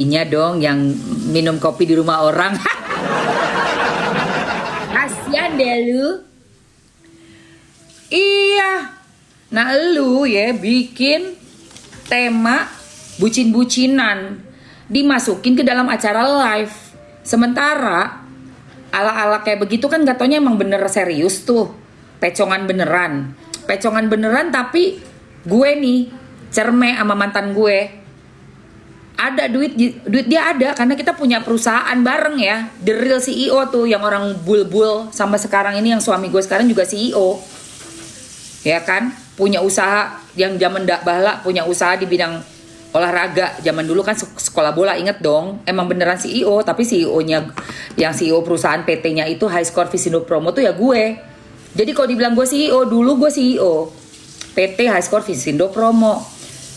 Inya dong yang minum kopi di rumah orang. Kasian deh lu. Iya. Nah lu ya bikin tema bucin-bucinan dimasukin ke dalam acara live. Sementara ala-ala kayak begitu kan gak taunya emang bener serius tuh. Pecongan beneran. Pecongan beneran tapi gue nih cerme sama mantan gue. Ada duit dia ada karena kita punya perusahaan bareng ya. The real CEO tuh yang orang bulbul sama sekarang ini yang suami gue sekarang juga CEO. Ya kan? Punya usaha yang zaman dak bala, punya usaha di bidang olahraga. Zaman dulu kan sekolah bola, inget dong. Emang beneran CEO, tapi CEO-nya yang CEO perusahaan PT-nya itu High Score Visindo Promo tuh ya gue. Jadi kalau dibilang gue CEO, dulu gue CEO PT High Score Visindo Promo.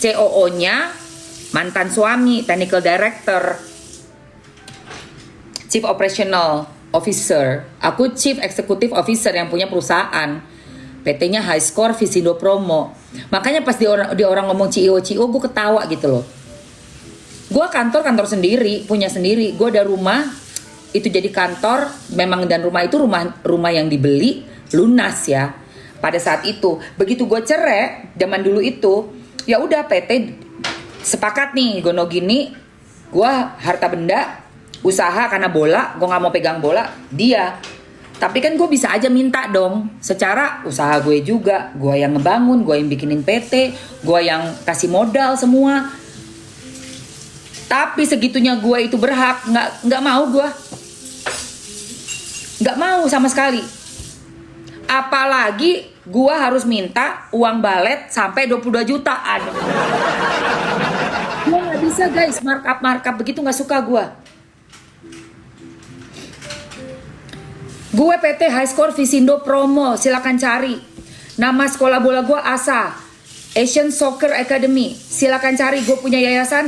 COO-nya mantan suami, technical director, chief operational officer. Aku chief executive officer yang punya perusahaan. PT-nya High Score Visindo Promo. Makanya pas di orang ngomong CEO, gue ketawa gitu loh. Gue kantor sendiri, punya sendiri. Gue ada rumah, itu jadi kantor. Memang dan rumah itu rumah yang dibeli lunas ya. Pada saat itu, begitu gue cerai, zaman dulu itu, ya udah PT sepakat nih gono gini, gue harta benda usaha karena bola, gue nggak mau pegang bola dia, tapi kan gue bisa aja minta dong secara usaha gue juga, gue yang ngebangun, gue yang bikinin PT, gue yang kasih modal semua, tapi segitunya gue itu berhak, nggak mau gue, nggak mau sama sekali, apalagi gue harus minta uang balet sampai 22 juta. Aduh. Gue gak bisa guys, markup begitu gak suka gue. Gue PT High Score Visindo Promo, silakan cari. Nama sekolah bola gue ASA, Asian Soccer Academy. Silakan cari, gue punya yayasan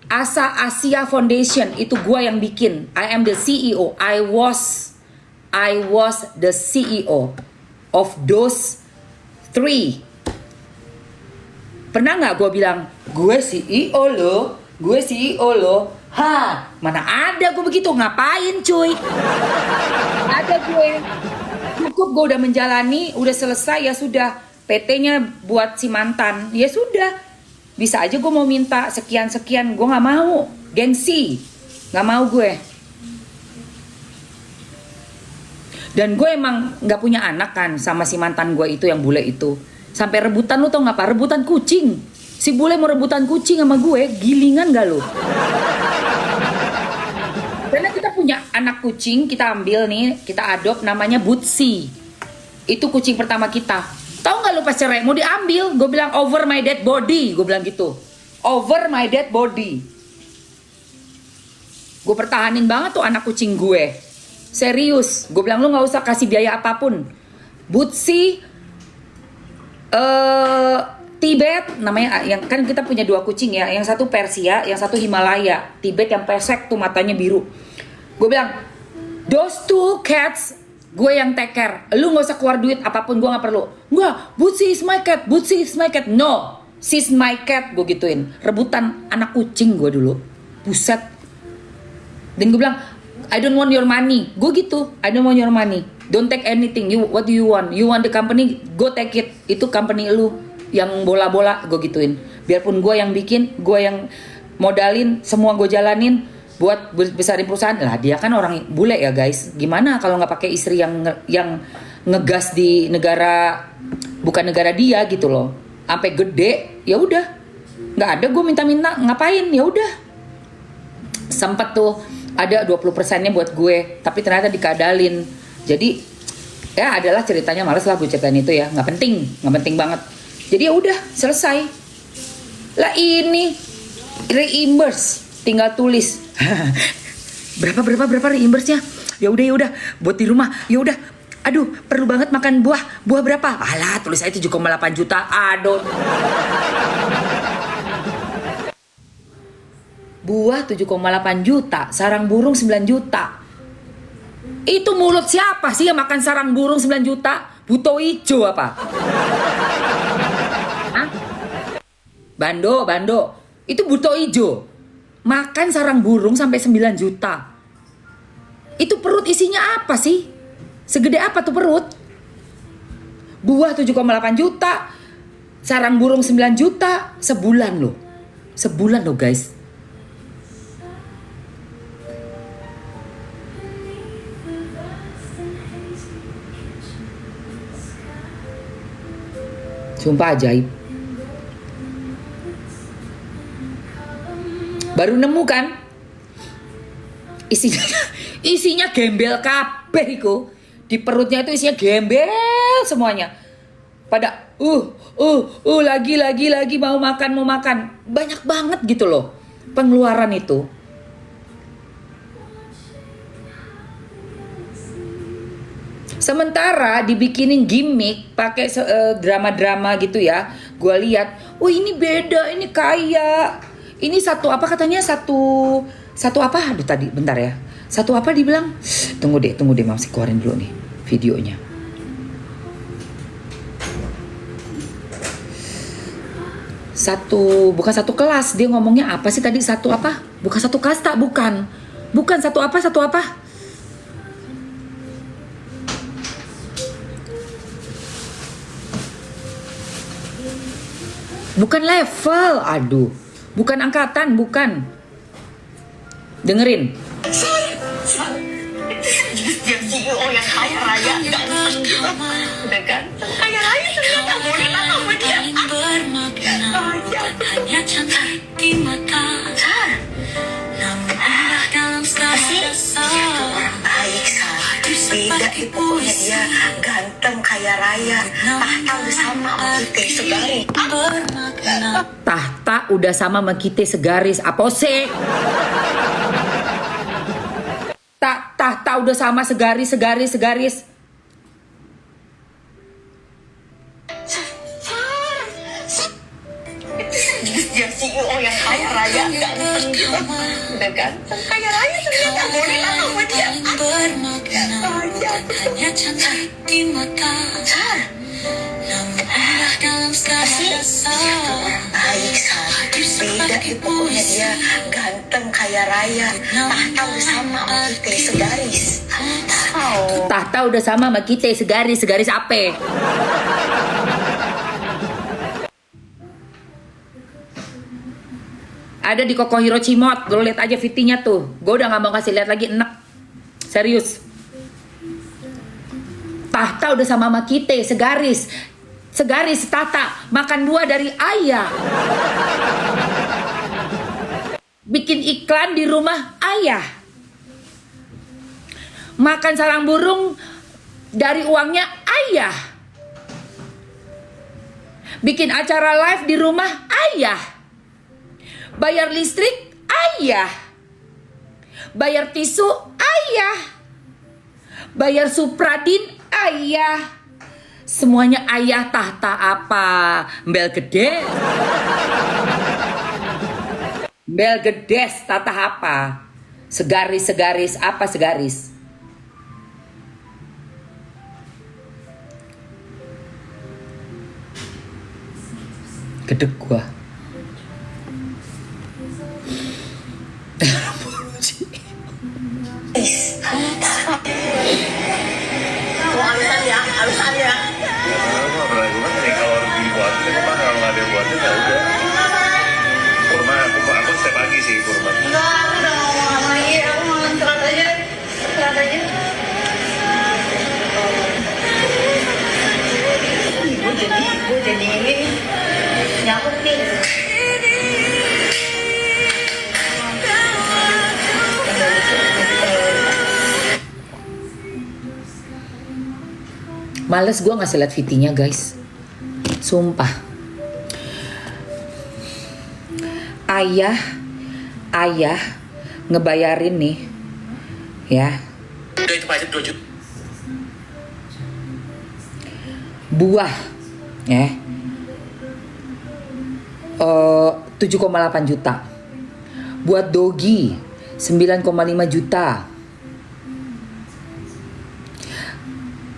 ASA Asia Foundation. Itu gue yang bikin. I am the CEO. I was the CEO of those three. Pernah nggak gue bilang gue CEO lo, gue CEO lo? Ha, mana ada gue begitu, ngapain cuy? Ada gue. Cukup gue udah menjalani, udah selesai ya sudah. PT-nya buat si mantan, ya sudah. Bisa aja gue mau minta sekian-sekian, gue nggak mau. Gengsi, nggak mau gue. Dan gue emang nggak punya anak kan sama si mantan gue itu yang bule itu. Sampai rebutan, lu tau gak apa? Rebutan kucing. Si bule mau rebutan kucing sama gue, gilingan gak lu? Karena kita punya anak kucing, kita ambil nih, kita adopt, namanya Butsi. Itu kucing pertama kita. Tahu gak lu pas cerai mau diambil? Gue bilang over my dead body, gue bilang gitu. Over my dead body. Gue pertahanin banget tuh anak kucing gue. Serius, gue bilang lu gak usah kasih biaya apapun. Butsi, Tibet namanya, yang kan kita punya dua kucing ya, yang satu Persia, yang satu Himalaya. Tibet yang pesek tuh matanya biru. Gue bilang those two cats gue yang take care, lu nggak usah keluar duit apapun, gue nggak perlu. Nggak, Butsi is my cat, Butsi is my cat. No, she's my cat, gue gituin. Rebutan anak kucing gue dulu, buset. Dan gue bilang I don't want your money, gue gitu. I don't want your money. Don't take anything. What do you want? You want the company? Go take it. Itu company lu yang bola-bola, gue gituin. Biarpun gue yang bikin, gue yang modalin, semua gue jalanin buat besarin perusahaan. Lah dia kan orang bule ya guys. Gimana kalau nggak pakai istri yang ngegas di negara bukan negara dia gitu loh. Sampai gede, ya udah. Nggak ada gue minta-minta ngapain? Ya udah. Sempet tuh ada 20%-nya buat gue, tapi ternyata dikadalin. Jadi ya adalah ceritanya, males lah gue ceritain itu ya, nggak penting banget. Jadi ya udah selesai. Lah ini reimburse, tinggal tulis berapa reimburse-nya. Ya udah buat di rumah. Ya udah, aduh perlu banget makan buah berapa? Alah tulis aja 7,8 juta. Aduh. Buah 7,8 juta, sarang burung 9 juta. Itu mulut siapa sih yang makan sarang burung 9 juta? Buto ijo apa? Hah? Bando. Itu buto ijo. Makan sarang burung sampai 9 juta. Itu perut isinya apa sih? Segede apa tuh perut? Buah 7,8 juta, sarang burung 9 juta, sebulan loh. Sebulan loh guys. Sumpah ajaib. Baru nemu kan? Isinya gembel kabeh iku. Di perutnya itu isinya gembel semuanya. Pada lagi mau makan. Banyak banget gitu loh pengeluaran itu. Sementara dibikinin gimmick pakai drama-drama gitu ya. Gua lihat, "Oh, ini beda, ini kaya. Ini satu apa katanya? Satu apa? Aduh tadi bentar ya. Satu apa dibilang? Tunggu deh, masih keluarin dulu nih videonya. Bukan satu kelas. Dia ngomongnya apa sih tadi? Satu apa? Bukan satu kasta, bukan. Bukan satu apa? Bukan level, aduh. Bukan angkatan, bukan. Dengerin. Dia CEO yang kaya raya, udah ganteng, kaya raya ternyata mau nikah sama dia. Hanya cantik di mata, namun indah dalam segala rasa. Dia tuh orang baik, Sar. Beda itu pokoknya dia ganteng, kaya raya, tahta udah sama sama kita segaris. Tahta udah sama sama kita segaris, apa sih? Tahta udah sama segaris. Dia CEO yang kaya raya, ganteng, udah ganteng, kaya raya ternyata mau nikah sama dia. Hanya cantik di mata, namun indah dalam segala rasa. Dia tuh orang baik, Sar. Beda itu pokoknya dia ganteng, kaya raya, tahta udah sama sama kita segaris. Tahta udah sama sama kita segaris apa? Ada di Koko Hiro Cimot, lo lihat aja VT-nya tuh. Gue udah gak mau kasih lihat lagi, enak. Serius. Tahta udah sama sama kita segaris tahta, makan buah dari ayah. Bikin iklan di rumah ayah. Makan sarang burung dari uangnya ayah. Bikin acara live di rumah ayah. Bayar listrik ayah. Bayar tisu ayah. Bayar supradin ayah. Semuanya ayah. Tahta apa? Mbel gede. Mbel gedes, tahta apa? Segaris apa segaris? Gedeg gua. Alasan ya. Kalau dibuat, kalau nggak ada buatnya ya udah. Kurma, aku setiap pagi sih kurma. Enggak, aku udah ngomong lagi, aku mau istirahat aja. Gue jadi ini nyakut nih. Males gue ngasih liat VT-nya guys. Sumpah. Ayah ngebayarin nih. Ya. Udah itu pajak 2 juta. Buah. Ya. 7,8 juta. Buat dogi 9,5 juta.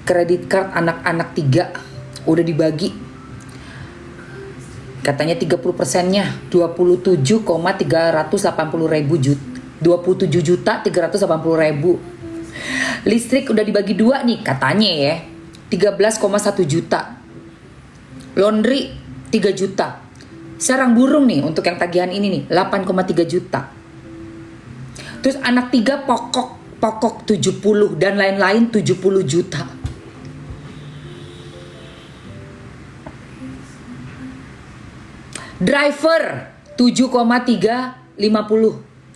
Kredit card anak-anak 3 udah dibagi. Katanya 30%-nya 27.380.000. Listrik udah dibagi 2 nih katanya ya. 13,1 juta. Laundry 3 juta. Sarang burung nih untuk yang tagihan ini nih 8,3 juta. Terus anak 3 pokok 70 dan lain-lain 70 juta. Driver 7,350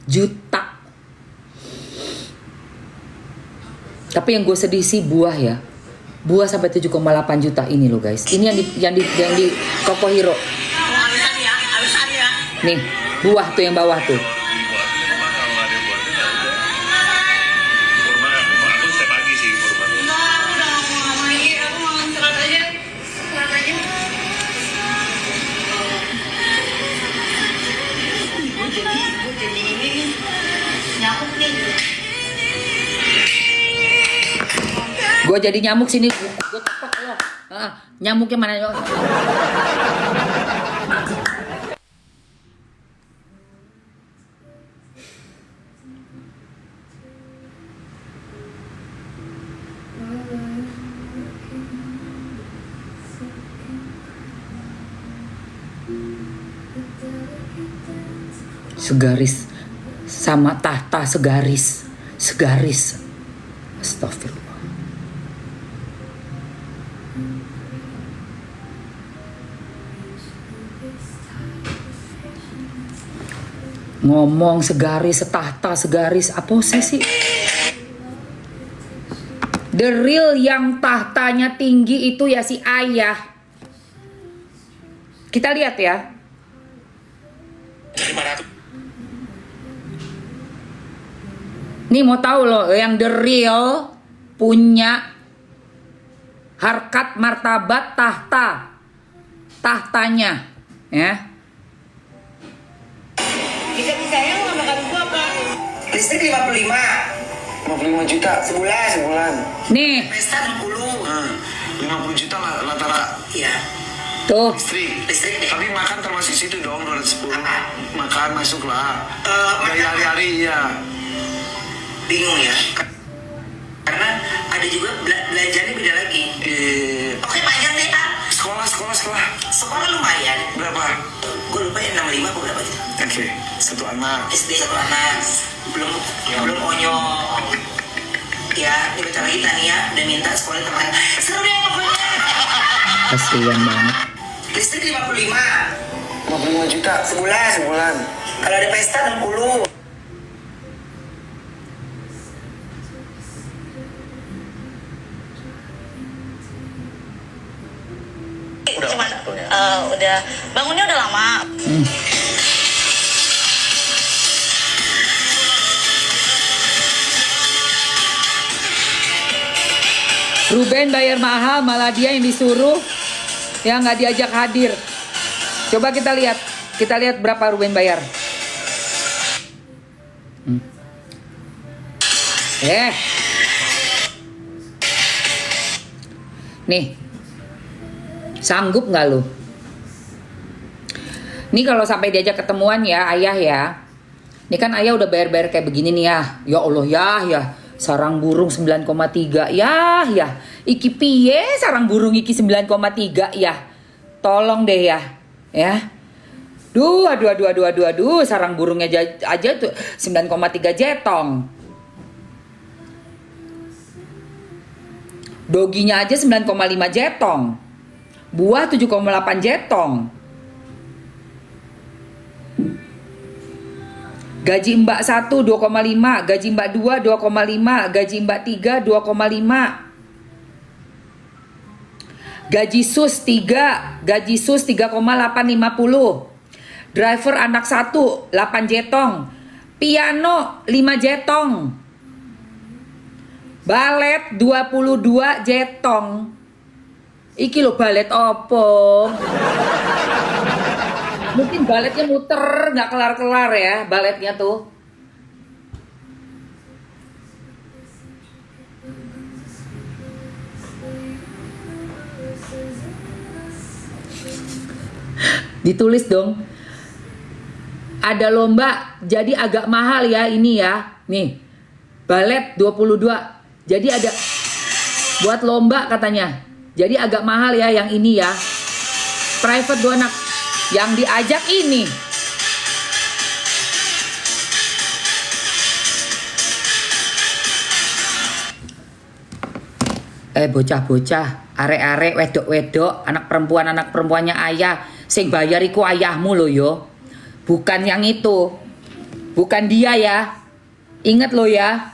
juta. Tapi yang gue sedih sih buah ya. Buah sampai 7,8 juta ini loh guys. Ini yang di Koko Hero. Nih, buah tuh yang bawah tuh. Aku setiap pagi sih kurma. Gue jadi nyamuk sini. Gue tepak lo. Nyamuknya mana yo? Segaris sama tahta segaris. Astagfirullah. Ngomong segaris, setahta, segaris, apa sih? The real yang tahtanya tinggi itu ya si ayah. Kita lihat ya. 500. Nih mau tahu loh, yang the real punya harkat martabat tahtanya, ya. Bisa-bisanya lu gak makan gua apa? Listrik 55 juta sebulan. Nih, Pesta 60. 50 juta lah latara Iya. tuh. Listrik deh. tapi makan termasuk situ dong 210 makan masuk lah Makan gaya hari-hari ya bingung ya. Karena ada juga belanjanya beda lagi. Oke, panjang deh, sekolah Sekolah lumayan. berapa? Gue lupa ya 65 atau berapa gitu. Oke, satu anak SD 1 anak. Belum onyo. Ya, ini bentar lagi Tania udah minta sekolah teman. Seru deh pokoknya. Kasihan banget. Listrik 55 juta sebulan. Kalau ada pesta 60. Cuman udah bangunnya udah lama. Ruben bayar mahal, malah dia yang disuruh, yang nggak diajak hadir. Coba kita lihat berapa Ruben bayar. Nih, sanggup nggak lu? Nih kalau sampai diajak ketemuan ya ayah ya. Ini kan ayah udah bayar kayak begini nih ya. Ya Allah ya. Sarang burung 9,3 ya. Iki piye sarang burung iki 9,3 ya. Tolong deh ya. Ya. Aduh, sarang burungnya aja tuh 9,3 jetong. Doginya aja 9,5 jetong. Buah 7,8 jetong. Gaji mbak 1 2,5, gaji mbak 2 2,5, gaji mbak 3 2,5. Gaji sus 3, gaji sus 3,850. Driver anak 1 8 jetong. Piano 5 jetong. Balet 22 jetong. Iki lo balet opo? Mungkin baletnya muter, nggak kelar-kelar ya baletnya tuh. Ditulis dong. Ada lomba jadi agak mahal ya ini ya. Nih. Balet 22. Jadi ada buat lomba katanya. Jadi agak mahal ya yang ini ya. Private 2 anak. Yang diajak ini. Bocah-bocah, arek-arek, wedok-wedok, anak perempuannya ayah, sing bayar iku ayahmu lo yo. Bukan yang itu. Bukan dia ya. Ingat lo ya.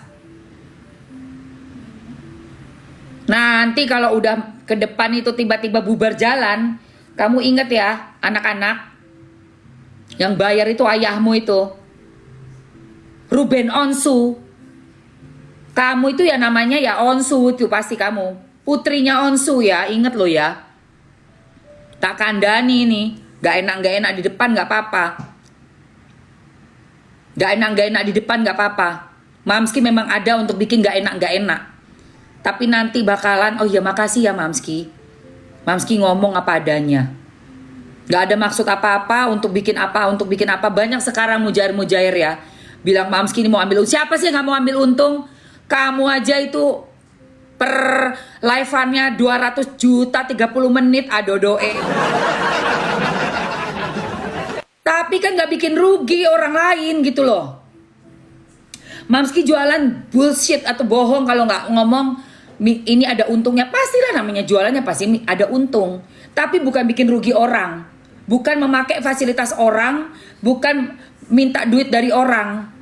Nanti kalau udah ke depan itu tiba-tiba bubar jalan, kamu ingat ya, anak-anak. Yang bayar itu ayahmu itu. Ruben Onsu. Kamu itu ya namanya ya Onsu itu pasti kamu. Putrinya Onsu ya, inget lo ya. Tak kandani nih. Gak enak di depan gak apa-apa. Gak enak di depan gak apa-apa. Mamski memang ada untuk bikin gak enak. Tapi nanti bakalan, oh ya makasih ya Mamski. Mamski ngomong apa adanya. Gak ada maksud apa-apa untuk bikin apa. Banyak sekarang mujair-mujair ya. Bilang Mamski ini mau ambil untung. Siapa sih yang gak mau ambil untung? Kamu aja itu per live-annya 200 juta 30 menit adodoe. Tapi kan gak bikin rugi orang lain gitu loh. Mamski jualan bullshit atau bohong kalau gak ngomong ini ada untungnya. Pastilah namanya jualannya pasti ada untung. Tapi bukan bikin rugi orang. Bukan memakai fasilitas orang. Bukan minta duit dari orang.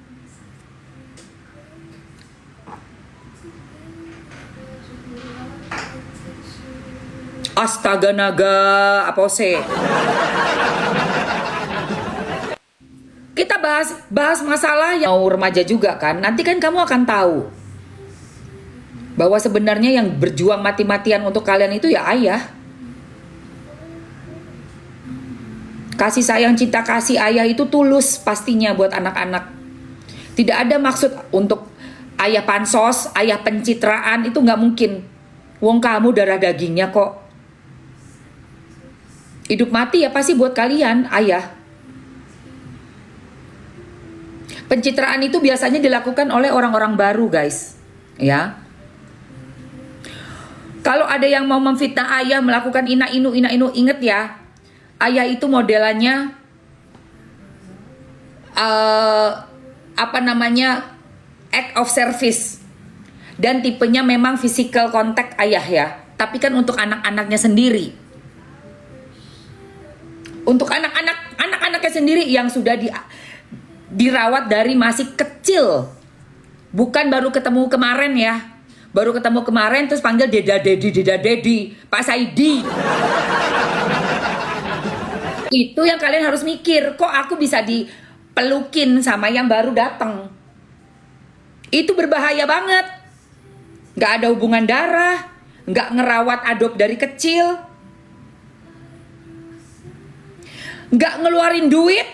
Astaga naga apa sih? Kita bahas masalah yang mau remaja juga kan. Nanti kan kamu akan tahu bahwa sebenarnya yang berjuang mati-matian untuk kalian itu ya ayah. Kasih sayang, cinta kasih ayah itu tulus pastinya buat anak-anak. Tidak ada maksud untuk ayah pansos, ayah pencitraan, itu nggak mungkin. Wong kamu darah dagingnya kok. Hidup mati ya pasti buat kalian, ayah. Pencitraan itu biasanya dilakukan oleh orang-orang baru, guys. Ya. Kalau ada yang mau memfitnah ayah, melakukan ina inu, inget ya. Ayah itu modelannya act of service. Dan tipenya memang physical contact ayah ya. Tapi kan untuk anak-anaknya sendiri. Untuk anak-anaknya sendiri yang sudah dirawat dari masih kecil. Bukan baru ketemu kemarin ya. Baru ketemu kemarin terus panggil deda dedi, Pak Saidi. Itu yang kalian harus mikir. Kok aku bisa dipelukin sama yang baru datang? Itu berbahaya banget. Gak ada hubungan darah. Gak ngerawat adop dari kecil. Gak ngeluarin duit.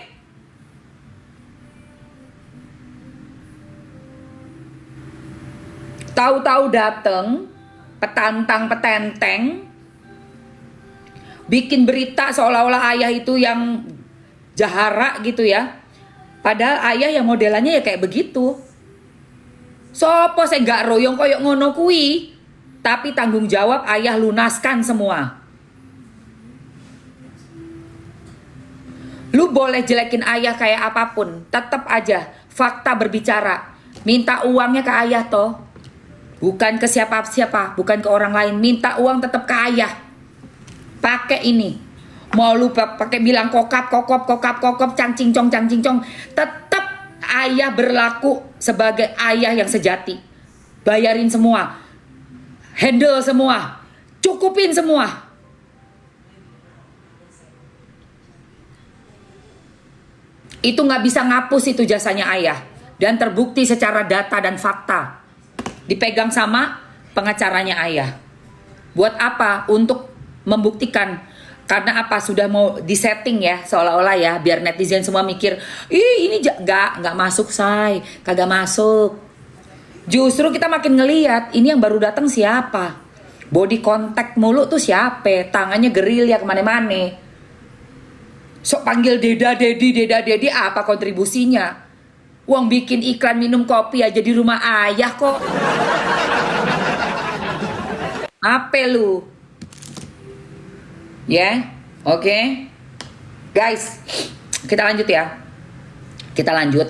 Tahu-tahu dateng, petenteng, bikin berita seolah-olah ayah itu yang jahara gitu ya. Padahal ayah yang modelannya ya kayak begitu. Sopo saya gak royong koyok ngono kui. Tapi tanggung jawab ayah lunaskan semua. Lu boleh jelekin ayah kayak apapun, tetap aja fakta berbicara. Minta uangnya ke ayah toh. Bukan ke siapa-siapa, bukan ke orang lain. Minta uang tetap ke ayah. Pakai ini. Mau lu pakai bilang kokap, cang cincong. Tetap ayah berlaku sebagai ayah yang sejati. Bayarin semua. Handle semua. Cukupin semua. Itu gak bisa ngapus itu jasanya ayah. Dan terbukti secara data dan fakta. Dipegang sama pengacaranya ayah. Buat apa? Untuk membuktikan. Karena apa? Sudah mau disetting ya. Seolah-olah ya. Biar netizen semua mikir. Ih ini gak masuk say. Kagak masuk. Justru kita makin ngeliat. Ini yang baru datang siapa? Body contact mulu tuh siapa? Tangannya gerilya kemana-mana. Sok panggil Deda Dedi apa kontribusinya? Uang bikin iklan minum kopi aja di rumah ayah kok. Apa lu? Ya, oke. Guys, kita lanjut ya. Kita lanjut.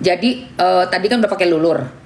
Jadi tadi kan udah pakai lulur.